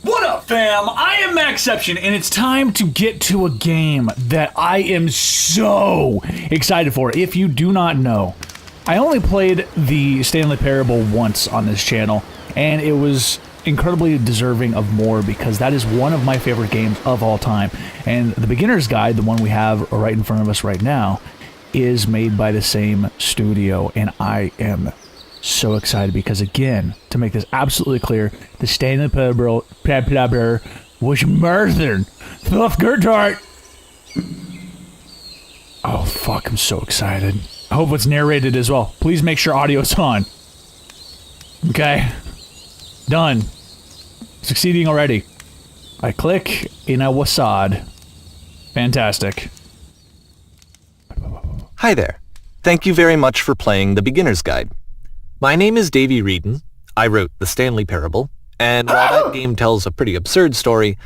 What up, fam? I am Maxception, and it's time to get to a game that I am so excited for. If you do not know, I only played the Stanley Parable once on this channel, and it was incredibly deserving of more because that is one of my favorite games of all time. And the Beginner's Guide, the one we have right in front of us right now, is made by the same studio, and I am so excited because, again, to make this absolutely clear, the Stanley Parable was murdered. Fluff Gertart. Oh, fuck, I'm so excited. I hope it's narrated as well. Please make sure audio's on. Okay. Done. Succeeding already. I click, and I wasad. Fantastic. Hi there. Thank you very much for playing The Beginner's Guide. My name is Davey Reedon. I wrote The Stanley Parable, and while that game tells a pretty absurd story,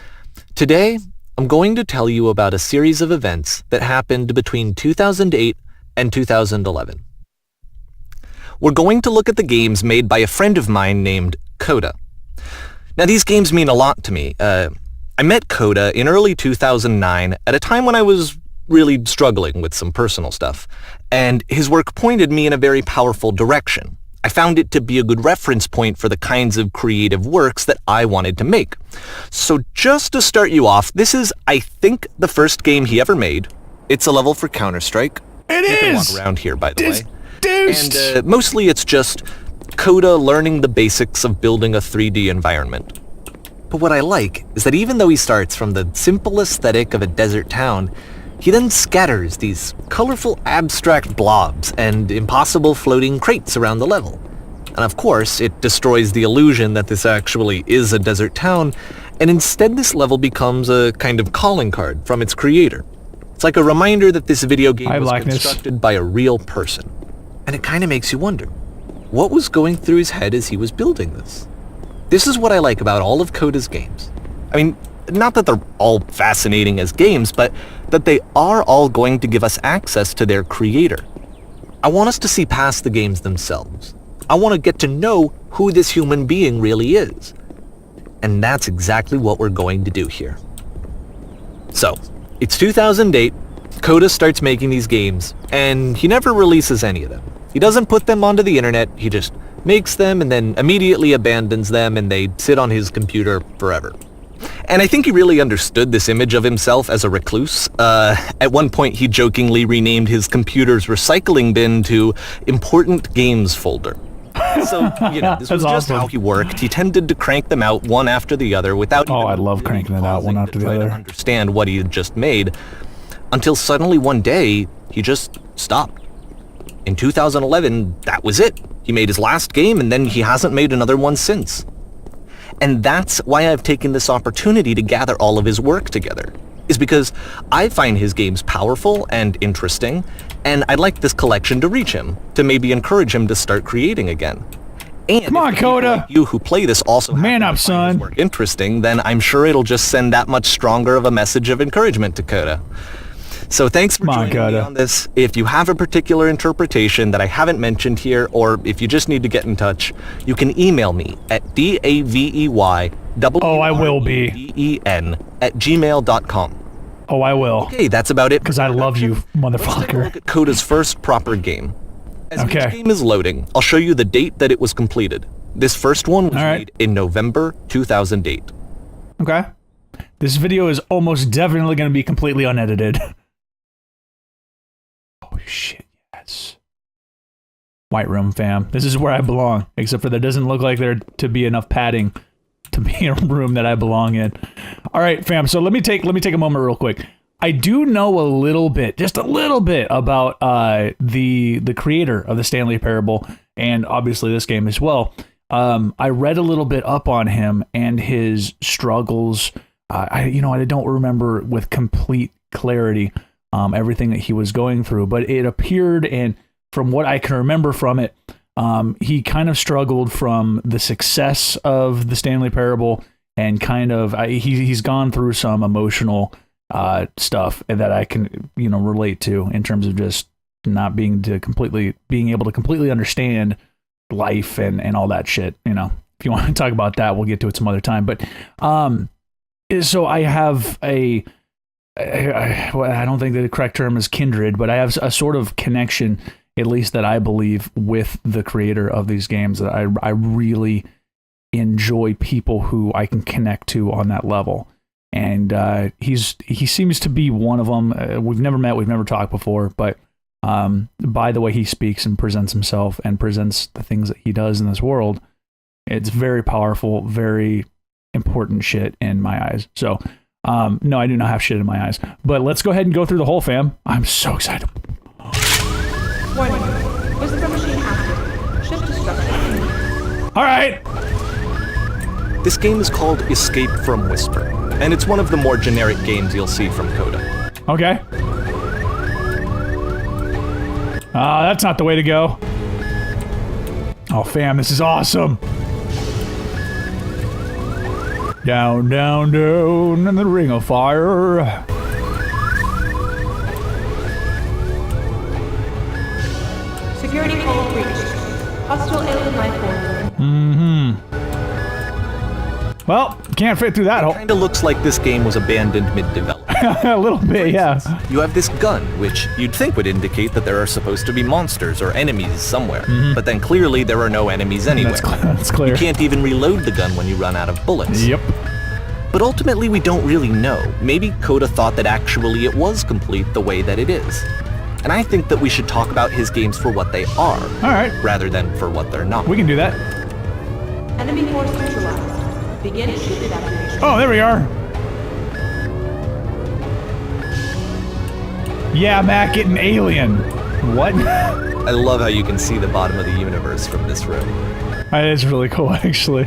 today I'm going to tell you about a series of events that happened between 2008 and 2011. We're going to look at the games made by a friend of mine named Coda. Now, these games mean a lot to me. I met Coda in early 2009 at a time when I was really struggling with some personal stuff, and his work pointed me in a very powerful direction. I found it to be a good reference point for the kinds of creative works that I wanted to make. So just to start you off, this is, I think, the first game he ever made. It's a level for Counter-Strike. It you is! can walk around here, by the way. Deuced! And mostly it's just Coda learning the basics of building a 3D environment. But what I like is that even though he starts from the simple aesthetic of a desert town, he then scatters these colorful abstract blobs and impossible floating crates around the level. And of course, it destroys the illusion that this actually is a desert town, and instead this level becomes a kind of calling card from its creator. It's like a reminder that this video game was constructed by a real person. And it kind of makes you wonder, what was going through his head as he was building this? This is what I like about all of Coda's games. I mean, not that they're all fascinating as games, but that they are all going to give us access to their creator. I want us to see past the games themselves. I want to get to know who this human being really is. And that's exactly what we're going to do here. So, it's 2008, Coda starts making these games, and he never releases any of them. He doesn't put them onto the internet, he just makes them and then immediately abandons them, and they sit on his computer forever. And I think he really understood this image of himself as a recluse. At one point, he jokingly renamed his computer's recycling bin to Important Games Folder. So, you know, this was just how he worked. He tended to crank them out one after the other without I love cranking it out one after the other. To understand what he had just made, until suddenly one day, he just stopped. In 2011, that was it. He made his last game, and then he hasn't made another one since. And that's why I've taken this opportunity to gather all of his work together, is because I find his games powerful and interesting, and I'd like this collection to reach him, to maybe encourage him to start creating again. And come on, Coda! Like you who play this also man up, son. Work interesting, then I'm sure it'll just send that much stronger of a message of encouragement to Coda. So thanks for joining me on this. If you have a particular interpretation that I haven't mentioned here, or if you just need to get in touch, you can email me at daveyWREDEN@gmail.com. Oh, I will. Okay, that's about it. Because I love you, motherfucker. Let's take a look at Coda's first proper game. As each game is loading, I'll show you the date that it was completed. This first one was made in November 2008. Okay. This video is almost definitely going to be completely unedited. Oh shit, yes. White room, fam. This is where I belong. Except for there doesn't look like there to be enough padding to be a room that I belong in. Alright, fam, so let me take a moment real quick. I do know a little bit, just a little bit, about the creator of the Stanley Parable, and obviously this game as well. I read a little bit up on him and his struggles. I don't remember with complete clarity everything that he was going through, but it appeared, and from what I can remember from it, he kind of struggled from the success of the Stanley Parable, and kind of he's gone through some emotional stuff that I can relate to in terms of just not being able to completely understand life and all that shit. if you want to talk about that, we'll get to it some other time. But so I have I don't think that the correct term is kindred, but I have a sort of connection, at least that I believe, with the creator of these games. That I really enjoy people who I can connect to on that level. And he seems to be one of them. We've never met, we've never talked before, but by the way he speaks and presents himself and presents the things that he does in this world, it's very powerful, very important shit in my eyes. So, no, I do not have shit in my eyes. But let's go ahead and go through the whole, fam. I'm so excited. Warning. Whisper machine active. Shift destruction. All right. This game is called Escape from Whisper, and it's one of the more generic games you'll see from Coda. Okay. That's not the way to go. Oh, fam, this is awesome. Down, down, down in the ring of fire. Security call breached. Hostile alien life form. Well, can't fit through that hole. Kinda looks like this game was abandoned mid-development. A little bit, yeah. You have this gun, which you'd think would indicate that there are supposed to be monsters or enemies somewhere, but then clearly there are no enemies anywhere. That's clear. You can't even reload the gun when you run out of bullets. Yep. But ultimately we don't really know. Maybe Coda thought that actually it was complete the way that it is. And I think that we should talk about his games for what they are, All right. rather than for what they're not. We can do that. Enemy force neutralized. Begin ship evacuation. Oh, there we are. Yeah, Mac, getting alien. What? I love how you can see the bottom of the universe from this room. That is really cool, actually.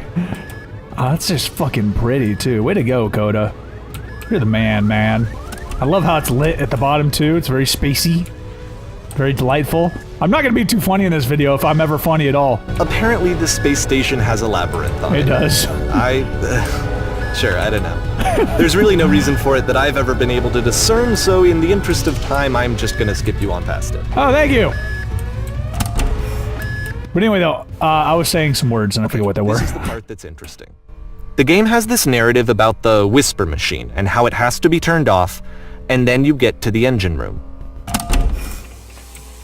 Oh, that's just fucking pretty, too. Way to go, Coda. You're the man. I love how it's lit at the bottom, too. It's very spacey. Very delightful. I'm not going to be too funny in this video if I'm ever funny at all. Apparently the space station has a labyrinth on it. It does. Sure, I don't know. There's really no reason for it that I've ever been able to discern, so in the interest of time, I'm just gonna skip you on past it. Oh, thank you. But anyway, though, I was saying some words and I forget what they were. This is the part that's interesting. The game has this narrative about the Whisper machine and how it has to be turned off, and then you get to the engine room.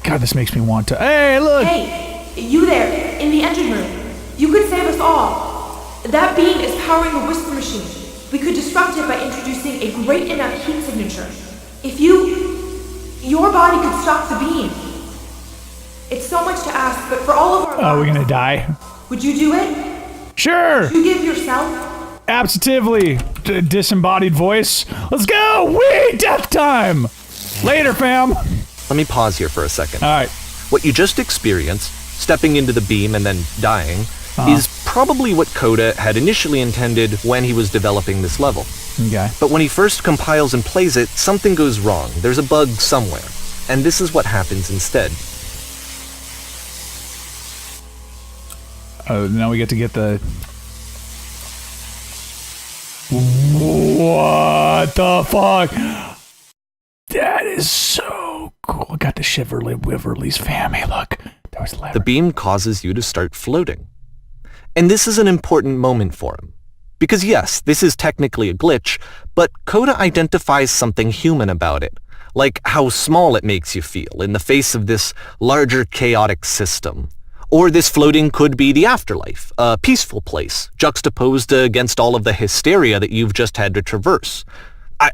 God, this makes me want to... Hey, look! Hey, you there, in the engine room. You could save us all. That beam is powering the Whisper machine. We could disrupt it by introducing a great enough heat signature. If your body could stop the beam. It's so much to ask, but for all of our Oh, we're lives, gonna die? would you do it? Sure! Would you give yourself? Absolutely. Disembodied voice. Let's go! Wee! Death time! Later, fam! Let me pause here for a second. Alright. What you just experienced, stepping into the beam and then dying, is probably what Coda had initially intended when he was developing this level. Okay. But when he first compiles and plays it, something goes wrong. There's a bug somewhere. And this is what happens instead. Oh, now we get to get the... What the fuck? That is so cool. I got the Shiverly-Wiverly's fam. Hey, look. There was The beam causes you to start floating. And this is an important moment for him. Because yes, this is technically a glitch, but Coda identifies something human about it. Like how small it makes you feel in the face of this larger chaotic system. Or this floating could be the afterlife, a peaceful place, juxtaposed against all of the hysteria that you've just had to traverse.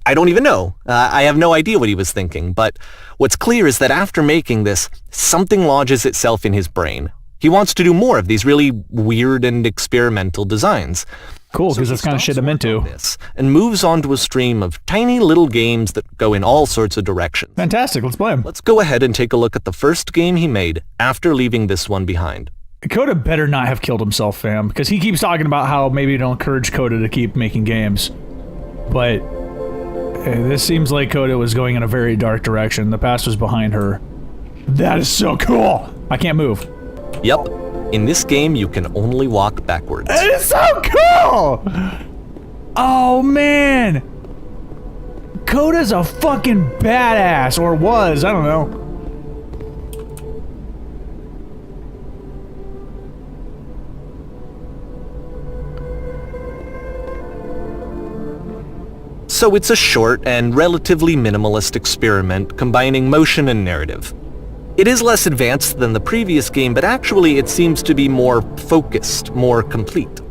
I don't even know. I have no idea what he was thinking, but what's clear is that after making this, something lodges itself in his brain. He wants to do more of these really weird and experimental designs. Cool, because that's kind of shit I'm into. This, and moves on to a stream of tiny little games that go in all sorts of directions. Fantastic, let's play him. Let's go ahead and take a look at the first game he made after leaving this one behind. Coda better not have killed himself, fam, because he keeps talking about how maybe don't encourage Coda to keep making games. But this seems like Coda was going in a very dark direction. The past was behind her. That is so cool! I can't move. Yep. In this game, you can only walk backwards. That is so cool! Oh, man! Coda's a fucking badass, or was, I don't know. So it's a short and relatively minimalist experiment combining motion and narrative. It is less advanced than the previous game, but actually it seems to be more focused, more complete.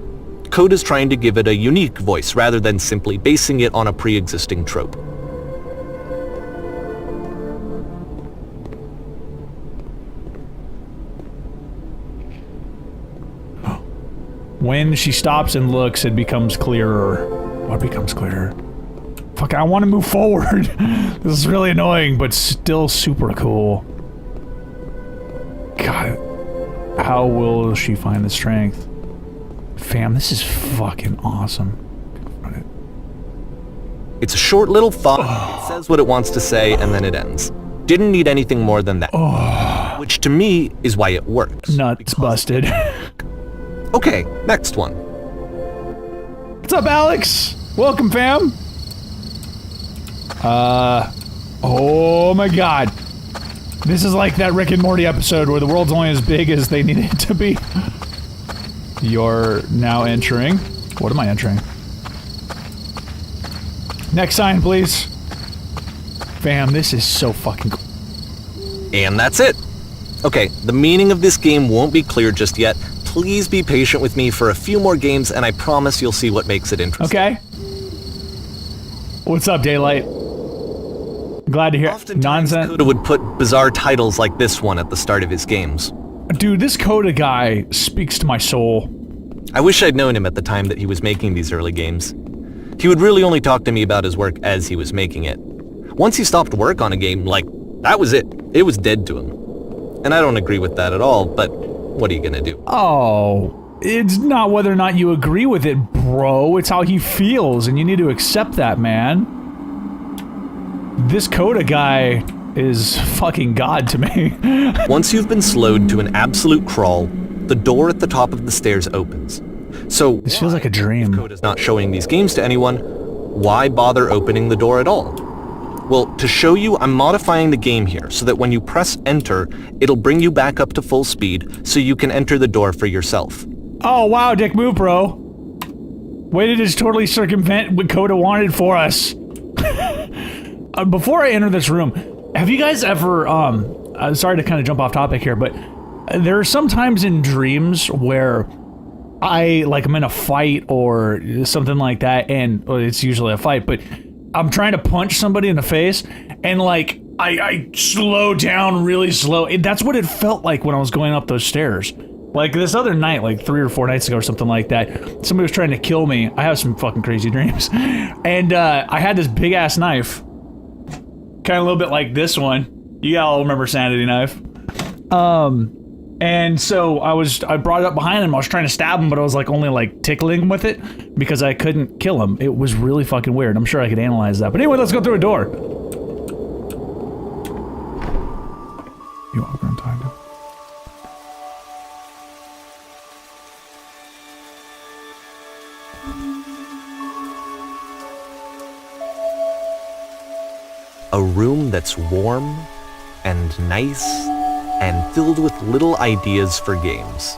Coda's trying to give it a unique voice rather than simply basing it on a pre-existing trope. When she stops and looks, it becomes clearer. What becomes clearer? Fuck, I want to move forward. This is really annoying, but still super cool. God, how will she find the strength? Fam, this is fucking awesome. It's a short little thought, it says what it wants to say, and then it ends. Didn't need anything more than that. Which to me is why it works. Nuts busted. Okay, next one. What's up, Alex? Welcome, fam. Oh my god. This is like that Rick and Morty episode where the world's only as big as they need it to be. You're now entering. What am I entering? Next sign, please. Fam, this is so fucking cool. And that's it. Okay, the meaning of this game won't be clear just yet. Please be patient with me for a few more games, and I promise you'll see what makes it interesting. Okay. What's up, Daylight? Glad to hear. Oftentimes, Nonsense. Coda would put bizarre titles like this one at the start of his games. Dude, this Coda guy speaks to my soul. I wish I'd known him at the time that he was making these early games. He would really only talk to me about his work as he was making it. Once he stopped work on a game, like, that was it. It was dead to him. And I don't agree with that at all, but what are you gonna do? Oh, it's not whether or not you agree with it, bro. It's how he feels, and you need to accept that, man. This Coda guy is fucking God to me. Once you've been slowed to an absolute crawl, the door at the top of the stairs opens. So This feels like a dream. Coda's not showing these games to anyone, why bother opening the door at all? Well, to show you, I'm modifying the game here so that when you press enter, it'll bring you back up to full speed so you can enter the door for yourself. Oh, wow, dick move, bro. Way to just totally circumvent what Coda wanted for us. Before I enter this room, have you guys ever, sorry to kind of jump off topic here, but there are some times in dreams where I'm in a fight or something like that, and well, it's usually a fight, but I'm trying to punch somebody in the face, and like, I slow down really slow. That's what it felt like when I was going up those stairs. Like this other night, like 3 or 4 nights ago or something like that, somebody was trying to kill me. I have some fucking crazy dreams. And I had this big ass knife. Kind of a little bit like this one. You all remember Sanity Knife. And so I brought it up behind him. I was trying to stab him, but I was like only like tickling with it because I couldn't kill him. It was really fucking weird. I'm sure I could analyze that. But anyway, let's go through a door. You are going to time to. A room that's warm and nice and filled with little ideas for games.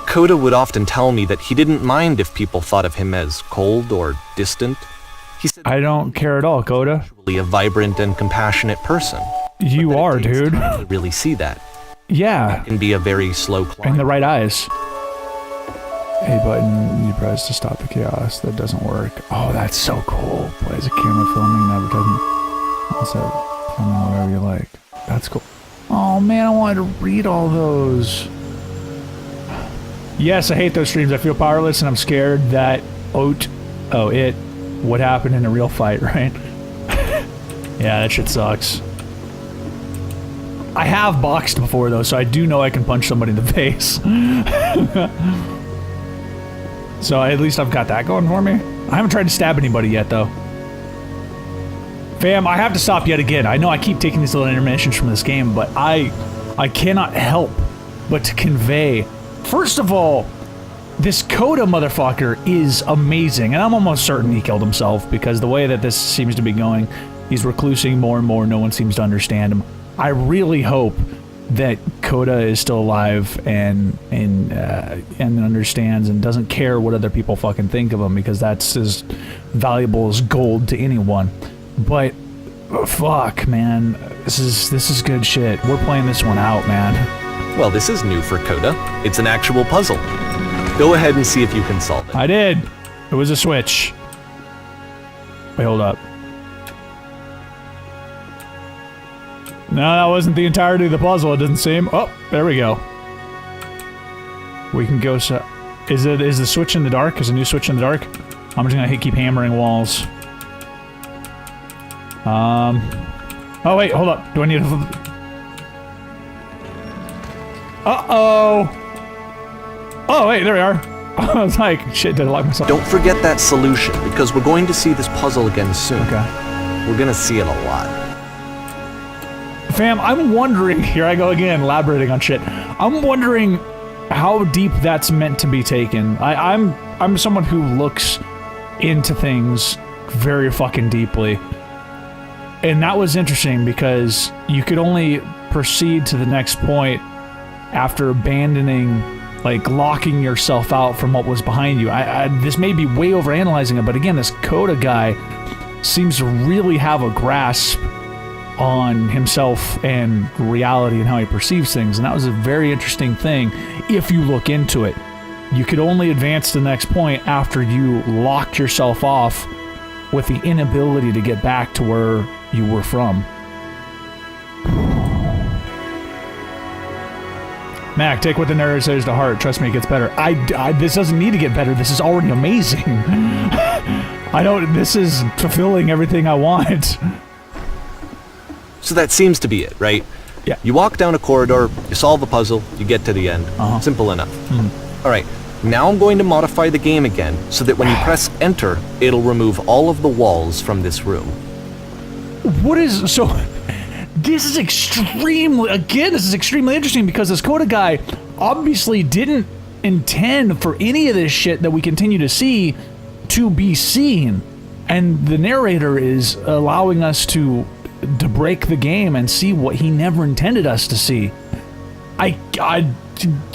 Coda would often tell me that he didn't mind if people thought of him as cold or distant. He said I don't care at all, Coda. he's really a vibrant and compassionate person. You are, It takes dude. time to really see that. Yeah. It can be a very slow climb. And the right eyes. A button you press to stop the chaos. That doesn't work. Oh, that's so cool. Plays a camera filming an advertisement. Also, filming whatever you like. That's cool. Oh man, I wanted to read all those. Yes, I hate those streams. I feel powerless and I'm scared that what happened in a real fight, right? Yeah, that shit sucks. I have boxed before though, so I do know I can punch somebody in the face. So at least I've got that going for me. I haven't tried to stab anybody yet, though. Fam, I have to stop yet again. I know I keep taking these little intermissions from this game, but I cannot help but to convey. First of all, this Coda motherfucker is amazing, and I'm almost certain he killed himself because the way that this seems to be going, he's reclusing more and more. No one seems to understand him. I really hope that Coda is still alive and understands and doesn't care what other people fucking think of him, because that's as valuable as gold to anyone. But fuck, man, this is good shit. We're playing this one out, man. Well, this is new for Coda. It's an actual puzzle. Go ahead and see if you can solve it. I did. It was a switch. Wait, hold up. No, that wasn't the entirety of the puzzle, it doesn't seem. Oh, there we go. We can go so... Is the switch in the dark? Is a new switch in the dark? I'm just gonna keep hammering walls. Oh wait, hold up. Do I need to... Uh-oh! Oh wait, there we are. I was like, shit, did I lock myself? Don't forget that solution, because we're going to see this puzzle again soon. Okay. We're gonna see it a lot. Fam, I'm wondering, here I go again, elaborating on shit. I'm wondering how deep that's meant to be taken. I'm someone who looks into things very fucking deeply. And that was interesting because you could only proceed to the next point after abandoning, like, locking yourself out from what was behind you. This may be way overanalyzing it, but again, this Coda guy seems to really have a grasp on himself and reality and how he perceives things, and that was a very interesting thing if you look into it. You could only advance to the next point after you locked yourself off with the inability to get back to where you were from. Mac, take what the narrator says to heart. Trust me, it gets better. This doesn't need to get better. This is already amazing. This is fulfilling everything I want. So that seems to be it, right? Yeah. You walk down a corridor, you solve a puzzle, you get to the end. Simple enough. All right, now I'm going to modify the game again so that when you press enter, it'll remove all of the walls from this room. This is extremely interesting because this Coda guy obviously didn't intend for any of this shit that we continue to see to be seen. And the narrator is allowing us to break the game and see what he never intended us to see. I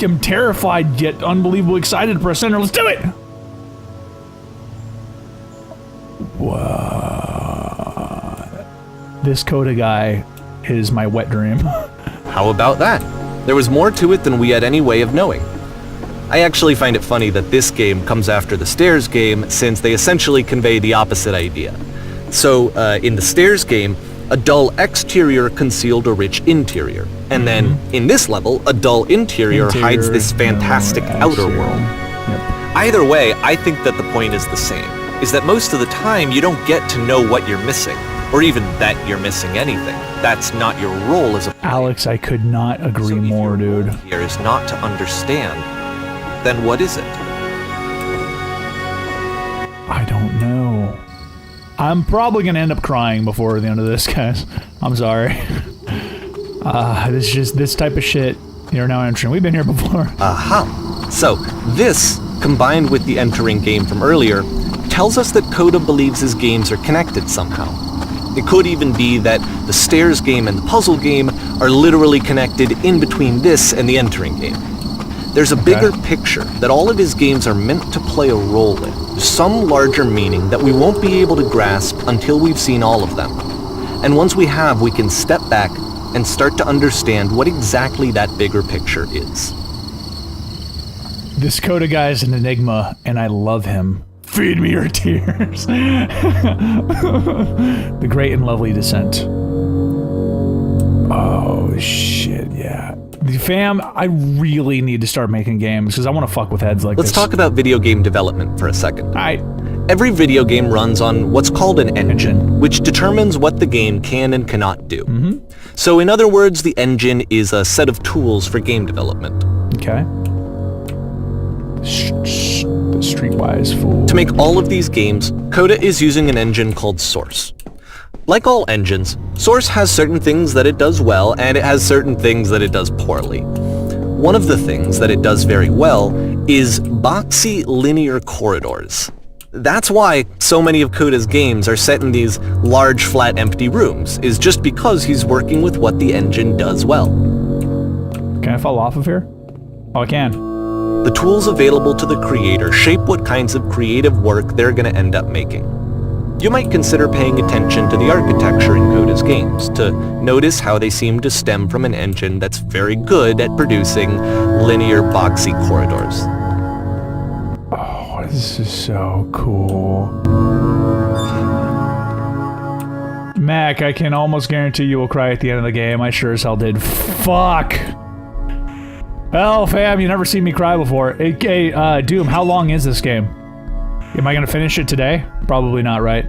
am terrified yet unbelievably excited to press enter. Let's do it! Whoa. This Coda guy is my wet dream. How about that? There was more to it than we had any way of knowing. I actually find it funny that this game comes after the Stairs game, since they essentially convey the opposite idea. So, in the Stairs game, a dull exterior concealed a rich interior. And then, in this level, a dull interior hides this fantastic outer world. Yep. Either way, I think that the point is the same, is that most of the time you don't get to know what you're missing, or even that you're missing anything. That's not your role as a player. Alex, I could not agree more, dude. If your role here is not to understand, then what is it? I don't know. I'm probably gonna end up crying before the end of this, guys. I'm sorry. This type of shit you're now entering. We've been here before. Aha! So, this, combined with the entering game from earlier, tells us that Coda believes his games are connected somehow. It could even be that the Stairs game and the puzzle game are literally connected in between this and the entering game. There's a bigger picture that all of his games are meant to play a role in, some larger meaning that we won't be able to grasp until we've seen all of them. And once we have, we can step back and start to understand what exactly that bigger picture is. This Coda guy is an enigma, and I love him. Feed me your tears. The great and lovely descent. Oh, shit, yeah. Fam, I really need to start making games, because I want to fuck with heads like this. Let's talk about video game development for a second. Alright. Every video game runs on what's called an engine, which determines what the game can and cannot do. So in other words, the engine is a set of tools for game development. Okay. The streetwise fool. To make all of these games, Coda is using an engine called Source. Like all engines, Source has certain things that it does well, and it has certain things that it does poorly. One of the things that it does very well is boxy linear corridors. That's why so many of Coda's games are set in these large, flat, empty rooms, is just because he's working with what the engine does well. Can I fall off of here? Oh, I can. The tools available to the creator shape what kinds of creative work they're going to end up making. You might consider paying attention to the architecture in Coda's games, to notice how they seem to stem from an engine that's very good at producing linear, boxy corridors. Oh, this is so cool. Mac, I can almost guarantee you will cry at the end of the game. I sure as hell did. Fuck! Well, fam, you never seen me cry before. Hey, Doom, how long is this game? Am I gonna finish it today? Probably not, right?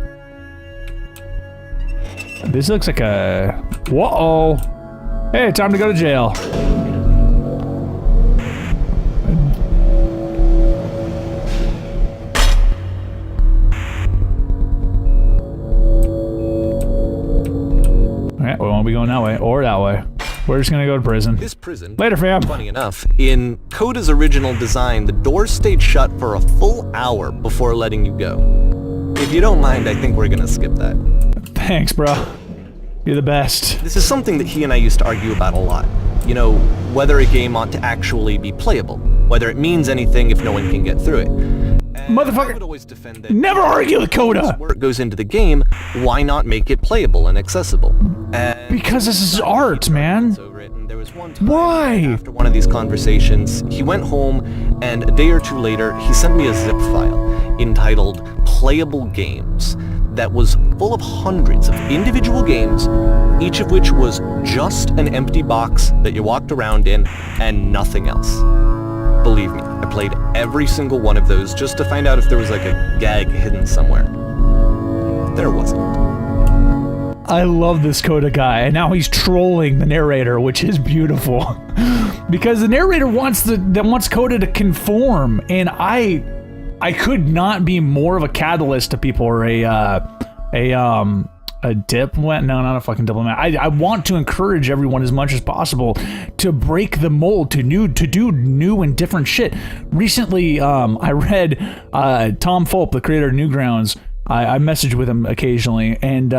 This looks like a... Whoa! Hey, time to go to jail. Alright, we won't be going that way, or that way. We're just gonna go to prison. This prison, Later, fam. funny enough, in Coda's original design, the doors stayed shut for a full hour before letting you go. If you don't mind, I think we're gonna skip that. Thanks, bro. You're the best. This is something that he and I used to argue about a lot. You know, whether a game ought to actually be playable, whether it means anything if no one can get through it. And Motherfucker, I would always defend that never argue with Coda! as work goes into the game, why not make it playable and accessible? And Because this is art, man. over it, and there was one time Why? after one of these conversations, he went home, and a day or two later, he sent me a zip file entitled Playable Games that was full of hundreds of individual games, each of which was just an empty box that you walked around in and nothing else. Believe me, I played every single one of those just to find out if there was like a gag hidden somewhere. There wasn't. I love this Coda guy, and now he's trolling the narrator, which is beautiful. Because the narrator wants Coda to conform, and I could not be more of a catalyst to people, or a diplomat? No, not a fucking diplomat. I want to encourage everyone as much as possible to break the mold, to do new and different shit. Recently, I read Tom Fulp, the creator of Newgrounds. I message with him occasionally, and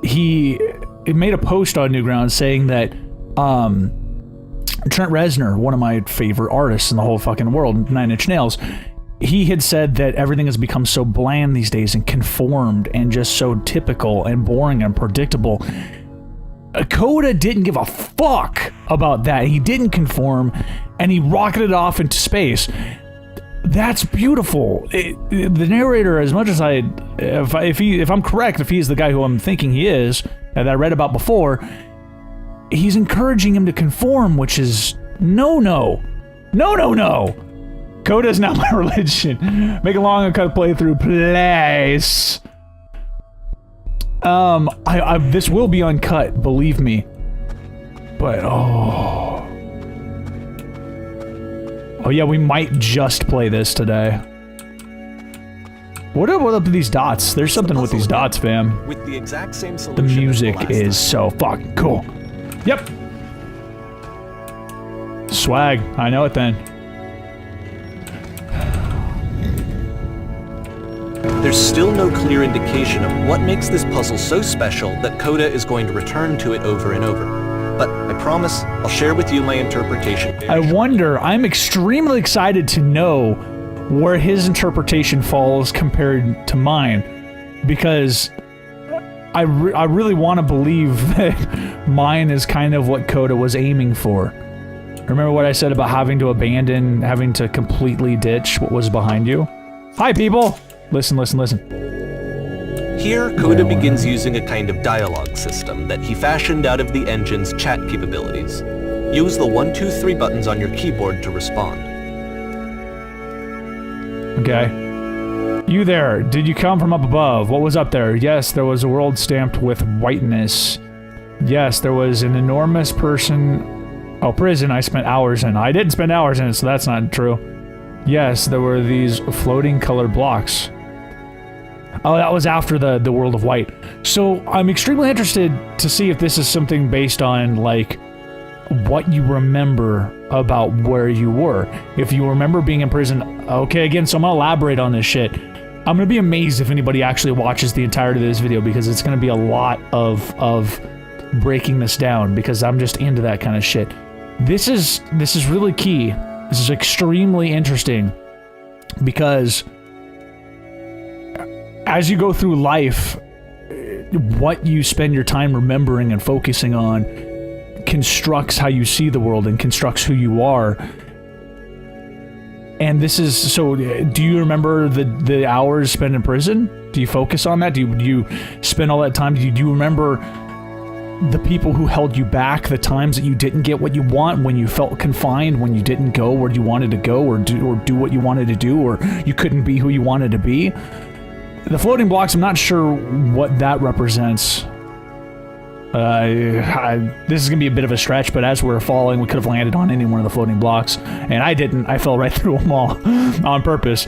he made a post on Newgrounds saying that Trent Reznor, one of my favorite artists in the whole fucking world, Nine Inch Nails, he had said that everything has become so bland these days and conformed and just so typical and boring and predictable. Coda didn't give a fuck about that. He didn't conform, and he rocketed off into space. That's beautiful. The narrator, as much as if I'm correct, if he's the guy who I'm thinking he is, that I read about before, he's encouraging him to conform, which is no. Coda is not my religion. Make a long and cut playthrough, please. This will be uncut, believe me. But oh yeah, we might just play this today. What up with these dots? There's something with these dots, fam. With the exact same The solution as music last is so fucking cool. Yep. Swag. I know it then. There's still no clear indication of what makes this puzzle so special that Coda is going to return to it over and over. But I promise I'll share with you my interpretation very shortly. I'm extremely excited to know where his interpretation falls compared to mine, because I really want to believe that mine is kind of what Coda was aiming for. Remember what I said about having to completely ditch what was behind you? Hi, people! Listen. Here, Coda begins using a kind of dialogue system that he fashioned out of the engine's chat capabilities. Use the 1, 2, 3 buttons on your keyboard to respond. Okay. You there, did you come from up above? What was up there? Yes, there was a world stamped with whiteness. Yes, there was an enormous prison I spent hours in. I didn't spend hours in it, so that's not true. Yes, there were these floating colored blocks. Oh, that was after the World of White. So I'm extremely interested to see if this is something based on, like, what you remember about where you were. If you remember being in prison, okay, again, so I'm gonna elaborate on this shit. I'm gonna be amazed if anybody actually watches the entirety of this video, because it's gonna be a lot of breaking this down, because I'm just into that kind of shit. This is really key. This is extremely interesting because as you go through life, what you spend your time remembering and focusing on constructs how you see the world and constructs who you are. And this is, so do you remember the hours spent in prison? Do you focus on that? Do you spend all that time? Do you remember the people who held you back, the times that you didn't get what you want, when you felt confined, when you didn't go where you wanted to go or do what you wanted to do, or you couldn't be who you wanted to be? The floating blocks, I'm not sure what that represents. This is going to be a bit of a stretch, but as we're falling, we could have landed on any one of the floating blocks, and I didn't. I fell right through them all on purpose.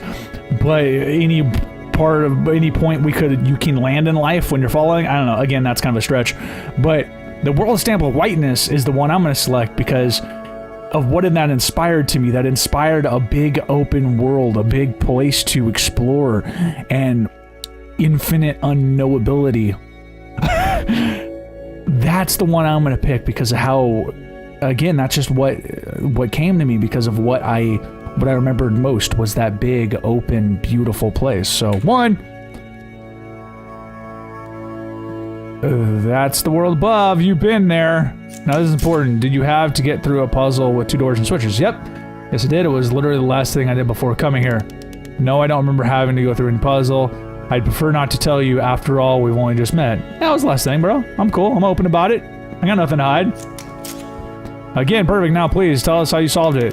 But any part of any point you can land in life when you're falling, I don't know. Again, that's kind of a stretch. But the World Stamp of Whiteness is the one I'm going to select because of what that inspired to me. That inspired a big open world, a big place to explore, and infinite unknowability. That's the one I'm going to pick because of how, again, that's just what came to me because of what I remembered most was that big, open, beautiful place. So, one, that's the world above. You've been there. Now, this is important. Did you have to get through a puzzle with 2 doors and switches? Yep. Yes, I did. It was literally the last thing I did before coming here. No, I don't remember having to go through any puzzle. I'd prefer not to tell you. After all, we've only just met. That was the last thing, bro. I'm cool. I'm open about it. I got nothing to hide. Again, perfect. Now, please, tell us how you solved it.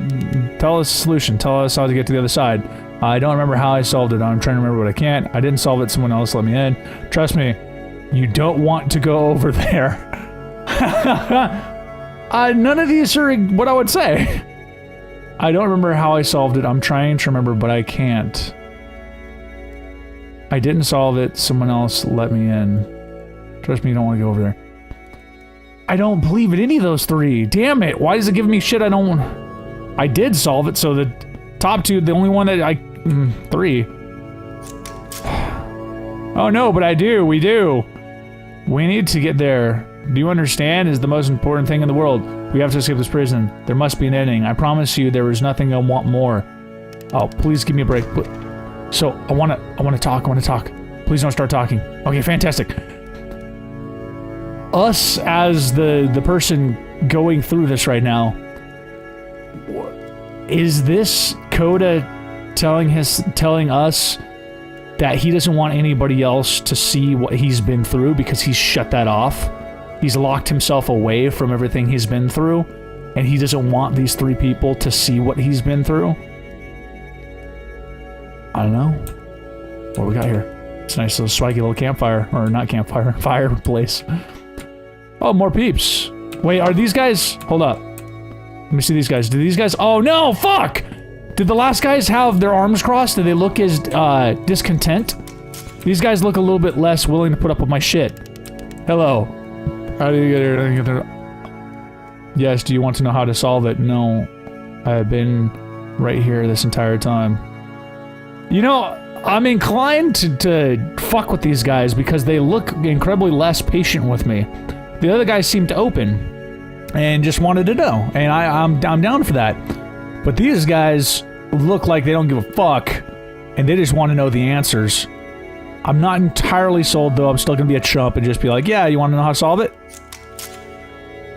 Tell us the solution. Tell us how to get to the other side. I don't remember how I solved it. I'm trying to remember what I can't. I didn't solve it. Someone else let me in. Trust me, you don't want to go over there. None of these are what I would say. I don't remember how I solved it. I'm trying to remember, but I can't. I didn't solve it. Someone else let me in. Trust me, you don't want to go over there. I don't believe in any of those 3. Damn it. Why is it giving me shit I don't... I did solve it, so the top 2, the only one that I... 3. Oh no, but I do. We do. We need to get there. Do you understand? Is the most important thing in the world. We have to escape this prison. There must be an ending. I promise you there is nothing I want more. Oh, please give me a break. So, I want to talk. Please don't start talking. Okay, fantastic. Us as the person going through this right now, is this Coda telling us that he doesn't want anybody else to see what he's been through because he's shut that off? He's locked himself away from everything he's been through, and he doesn't want these 3 people to see what he's been through? I don't know. What we got here? It's a nice little swaggy little campfire. Or not campfire, fireplace. Oh, more peeps. Wait, are these guys... Hold up. Let me see these guys. Do these guys... Oh, no! Fuck! Did the last guys have their arms crossed? Do they look as, discontent? These guys look a little bit less willing to put up with my shit. Hello. How do you get here? Yes, do you want to know how to solve it? No. I have been right here this entire time. You know, I'm inclined to fuck with these guys because they look incredibly less patient with me. The other guys seem to open and just wanted to know, and I'm down for that. But these guys look like they don't give a fuck, and they just want to know the answers. I'm not entirely sold, though. I'm still going to be a chump and just be like, yeah, you want to know how to solve it?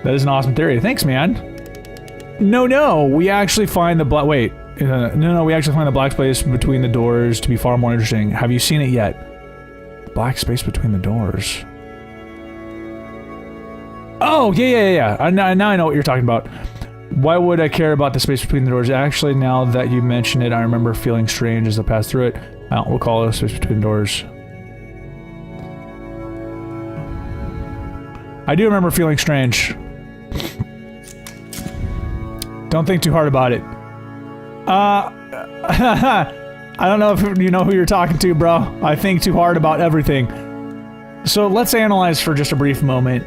That is an awesome theory. Thanks, man. No, we actually find the black... Wait. No, we actually find the black space between the doors to be far more interesting. Have you seen it yet? Black space between the doors. Oh, yeah. Now I know what you're talking about. Why would I care about the space between the doors? Actually, now that you mention it, I remember feeling strange as I passed through it. We'll call it a space between doors. I do remember feeling strange. Don't think too hard about it. I don't know if you know who you're talking to, bro. I think too hard about everything. So let's analyze for just a brief moment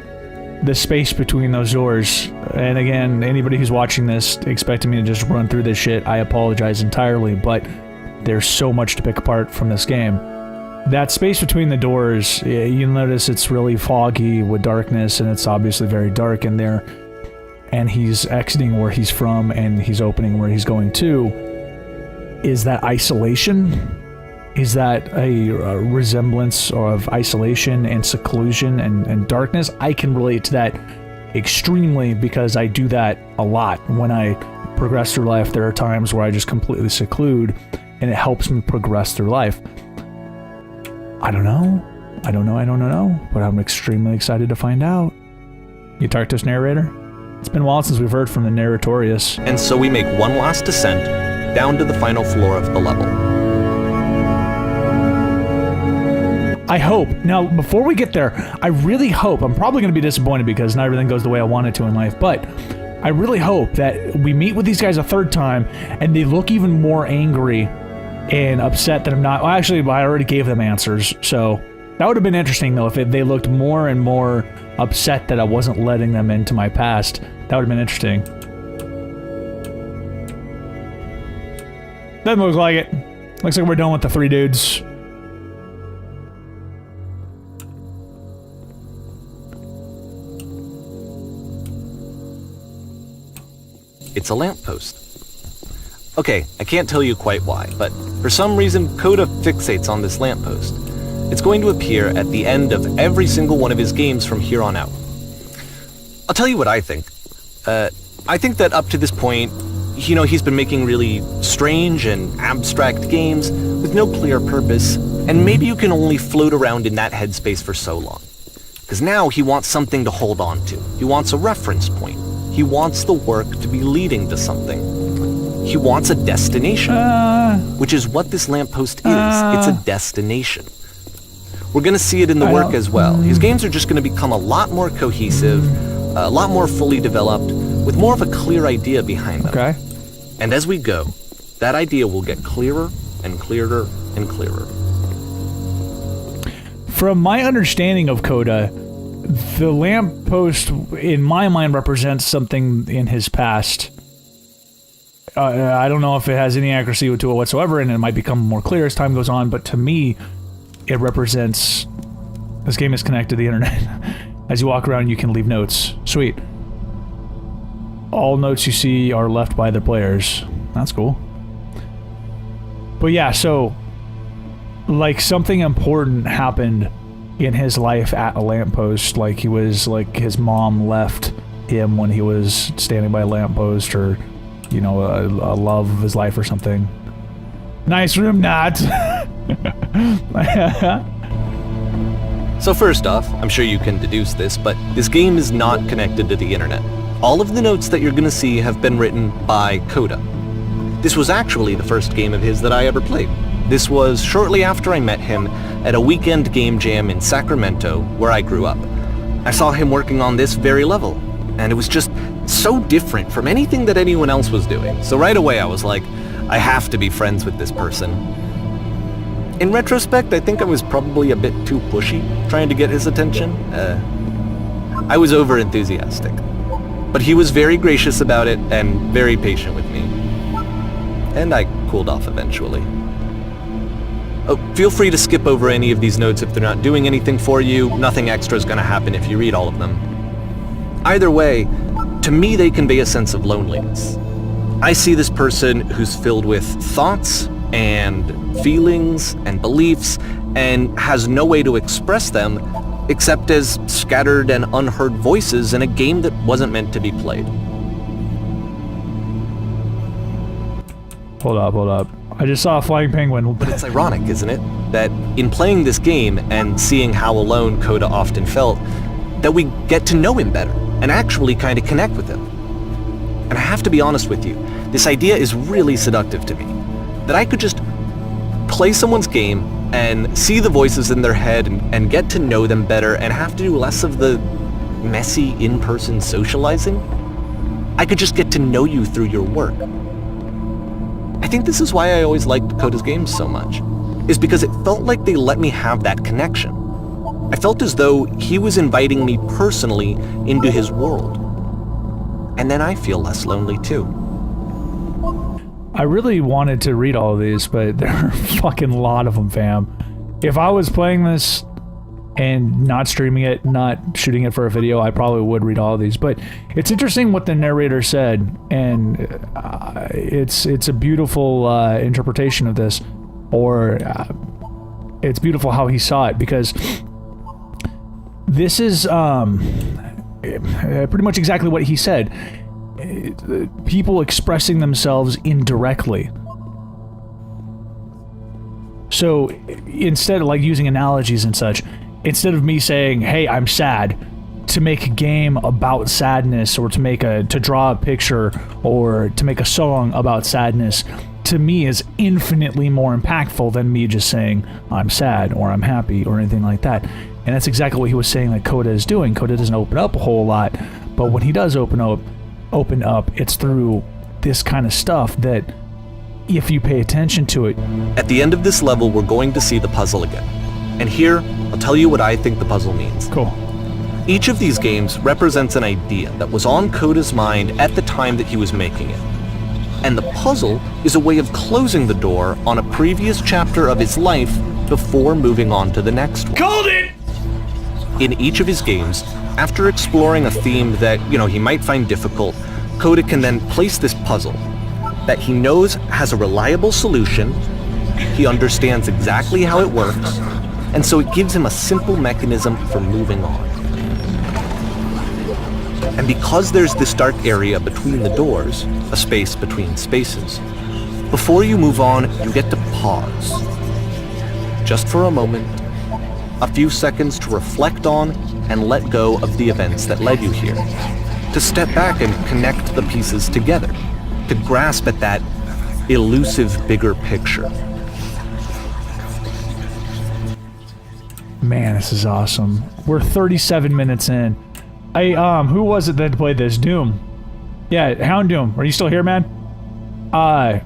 the space between those doors. And again, anybody who's watching this expecting me to just run through this shit, I apologize entirely, but there's so much to pick apart from this game. That space between the doors, you'll notice it's really foggy with darkness, and it's obviously very dark in there. and he's exiting where he's from and he's opening where he's going to, is that isolation? Is that a resemblance of isolation and seclusion and darkness? I can relate to that extremely because I do that a lot. When I progress through life, there are times where I just completely seclude and it helps me progress through life. I don't know, but I'm extremely excited to find out. You talk to us, narrator? It's been a while since we've heard from the Narratorius. And so we make one last descent down to the final floor of the level. I hope. Now, before we get there, I really hope, I'm probably going to be disappointed because not everything goes the way I want it to in life, but I really hope that we meet with these guys a third time and they look even more angry and upset that I'm not... Well, actually, I already gave them answers, so that would have been interesting, though, if they looked more and more upset that I wasn't letting them into my past. That would have been interesting. Doesn't look like it. Looks like we're done with the three dudes. It's a lamppost. Okay, I can't tell you quite why, but for some reason Coda fixates on this lamppost. It's going to appear at the end of every single one of his games from here on out. I'll tell you what I think. I think that up to this point, you know, he's been making really strange and abstract games with no clear purpose, and maybe you can only float around in that headspace for so long. Because now he wants something to hold on to. He wants a reference point. He wants the work to be leading to something. He wants a destination, which is what this lamppost is. It's a destination. We're going to see it in the work as well. His games are just going to become a lot more cohesive, a lot more fully developed, with more of a clear idea behind them. Okay. And as we go, that idea will get clearer and clearer and clearer. From my understanding of Coda, the lamppost, in my mind, represents something in his past. I don't know if it has any accuracy to it whatsoever, and it might become more clear as time goes on, but to me, it represents... This game is connected to the internet. As you walk around, you can leave notes. Sweet. All notes you see are left by the players. That's cool. But yeah, so... like, something important happened in his life at a lamppost. Like, he was... like, his mom left him when he was standing by a lamppost, or... you know, a love of his life or something. Nice room, not. So first off, I'm sure you can deduce this, but this game is not connected to the internet. All of the notes that you're going to see have been written by Coda. This was actually the first game of his that I ever played. This was shortly after I met him at a weekend game jam in Sacramento, where I grew up. I saw him working on this very level, and it was just so different from anything that anyone else was doing. So right away I was like, I have to be friends with this person. In retrospect, I think I was probably a bit too pushy trying to get his attention. I was over-enthusiastic. But he was very gracious about it and very patient with me. And I cooled off eventually. Oh, feel free to skip over any of these notes if they're not doing anything for you. Nothing extra is going to happen if you read all of them. Either way, to me they convey a sense of loneliness. I see this person who's filled with thoughts and feelings and beliefs and has no way to express them except as scattered and unheard voices in a game that wasn't meant to be played. Hold up. I just saw a flying penguin. But it's ironic, isn't it? That in playing this game and seeing how alone Coda often felt, that we get to know him better and actually kind of connect with him. And I have to be honest with you, this idea is really seductive to me. That I could just play someone's game and see the voices in their head and get to know them better and have to do less of the messy in-person socializing. I could just get to know you through your work. I think this is why I always liked Coda's games so much, is because it felt like they let me have that connection. I felt as though he was inviting me personally into his world. And then I feel less lonely too. I really wanted to read all of these, but there are a fucking lot of them, fam. If I was playing this and not streaming it, not shooting it for a video, I probably would read all of these. But it's interesting what the narrator said, and it's a beautiful interpretation of this, or it's beautiful how he saw it, because this is pretty much exactly what he said. People expressing themselves indirectly. So instead of like using analogies and such, instead of me saying, hey, I'm sad, to make a game about sadness, or to draw a picture, or to make a song about sadness, to me is infinitely more impactful than me just saying I'm sad or I'm happy or anything like that. And that's exactly what he was saying that Coda is doing. Coda doesn't open up a whole lot, but when he does open up, it's through this kind of stuff that, if you pay attention to it. At the end of this level, we're going to see the puzzle again. And here, I'll tell you what I think the puzzle means. Cool. Each of these games represents an idea that was on Coda's mind at the time that he was making it. And the puzzle is a way of closing the door on a previous chapter of his life before moving on to the next one. Called it! In each of his games, after exploring a theme that, he might find difficult, Coda can then place this puzzle that he knows has a reliable solution, he understands exactly how it works, and so it gives him a simple mechanism for moving on. And because there's this dark area between the doors, a space between spaces, before you move on, you get to pause. Just for a moment, a few seconds to reflect on and let go of the events that led you here, to step back and connect the pieces together, to grasp at that elusive bigger picture. Man, this is awesome. We're 37 minutes in. Who was it that played this? Doom. Yeah, Hound Doom. Are you still here, man? How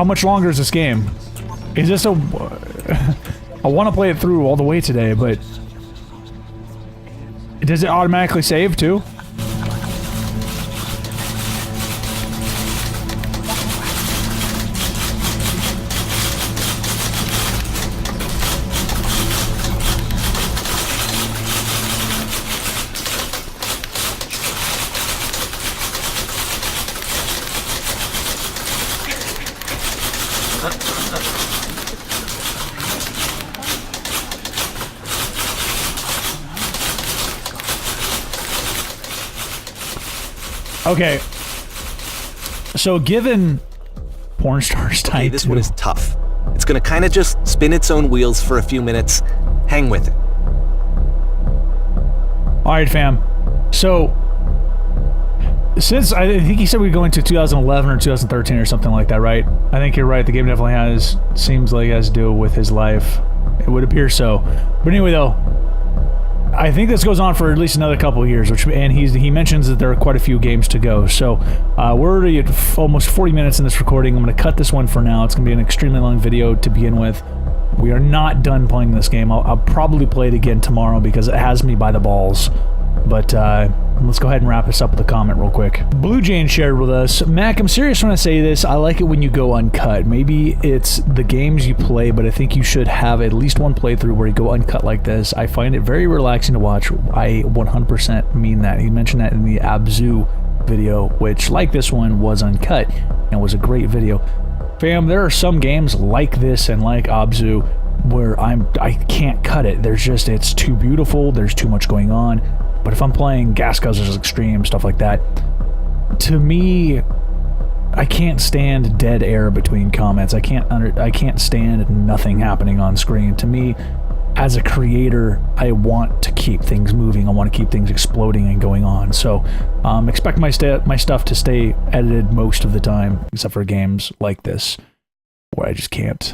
much longer is this game? Is this a... I want to play it through all the way today, but... Does it automatically save, too? Okay. So given Porn Stars Type 2... Okay, this one is tough. It's gonna kind of just spin its own wheels for a few minutes. Hang with it. Alright, fam. So, since I think he said we'd go into 2011 or 2013 or something like that, right? I think you're right. The game definitely seems like it has to do with his life. It would appear so. But anyway, though, I think this goes on for at least another couple of years, and he mentions that there are quite a few games to go. So we're already at almost 40 minutes in this recording. I'm going to cut this one for now. It's going to be an extremely long video to begin with. We are not done playing this game. I'll probably play it again tomorrow because it has me by the balls. But let's go ahead and wrap this up with a comment real quick. Blue Jane shared with us, Mac, I'm serious when I say this. I like it when you go uncut. Maybe it's the games you play, but I think you should have at least one playthrough where you go uncut like this. I find it very relaxing to watch. I 100% mean that. He mentioned that in the Abzu video, which, like this one, was uncut and was a great video. Fam, there are some games like this and like Abzu where I can't cut it. It's too beautiful. There's too much going on. But if I'm playing Gas Guzzlers Extreme, stuff like that, to me, I can't stand dead air between comments. I can't stand nothing happening on screen. To me, as a creator, I want to keep things moving. I want to keep things exploding and going on. So expect my stuff to stay edited most of the time, except for games like this, where I just can't.